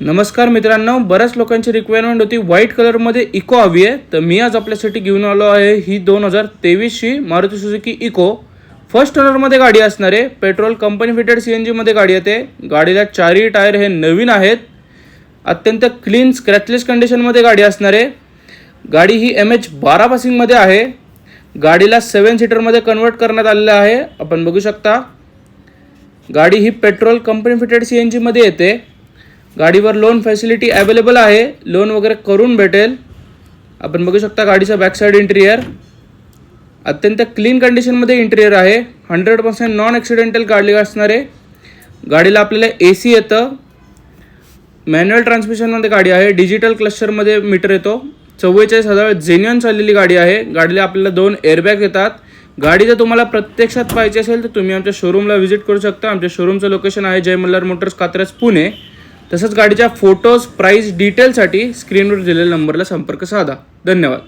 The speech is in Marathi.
नमस्कार मित्रांनो, बऱ्याच लोकांची रिक्वायरमेंट होती व्हाईट कलरमध्ये इको हवी आहे, तर मी आज आपल्यासाठी घेऊन आलो आहे ही 2023ची मारुती सुझुकी इको. फर्स्ट ओनरमध्ये गाडी असणार आहे. पेट्रोल कंपनी फिटेड CNG मध्ये गाडी येते. गाडीला चारही टायर हे नवीन आहेत. अत्यंत क्लीन स्क्रॅचलेस कंडिशनमध्ये गाडी असणार आहे. गाडी ही MH12 पासिंगमध्ये आहे. गाडीला 7 सीटरमध्ये कन्वर्ट करण्यात आलेलं आहे. आपण बघू शकता. गाडी ही पेट्रोल कंपनी फिटेड CNG मध्ये येते. गाडीवर लोन फॅसिलिटी अवेलेबल आहे. लोन वगैरे करून भेटेल. आपण बघू शकता गाडीचा बॅक साईड इंटिरियर अत्यंत क्लीन कंडिशनमध्ये इंटिरियर आहे. 100% नॉन ॲक्सिडेंटल गाडी असणार आहे. गाडीला आपल्याला AC येतं. मॅन्युअल ट्रान्समिशनमध्ये गाडी आहे. डिजिटल क्लस्टरमध्ये मीटर येतो. 44,000 जेन्युइन चाललेली गाडी आहे. गाडीला आपल्याला 2 एअरबॅग येतात. गाडी जर तुम्हाला प्रत्यक्षात पाहिजे असेल तर तुम्ही आमच्या शोरूमला व्हिजिट करू शकता. आमच्या शोरूमचं लोकेशन आहे जय मल्हार मोटर्स, कात्रज, पुणे. तसंच गाडीच्या फोटोज, प्राइस, डिटेलसाठी स्क्रीनवर दिलेल्या नंबरला संपर्क साधा. धन्यवाद.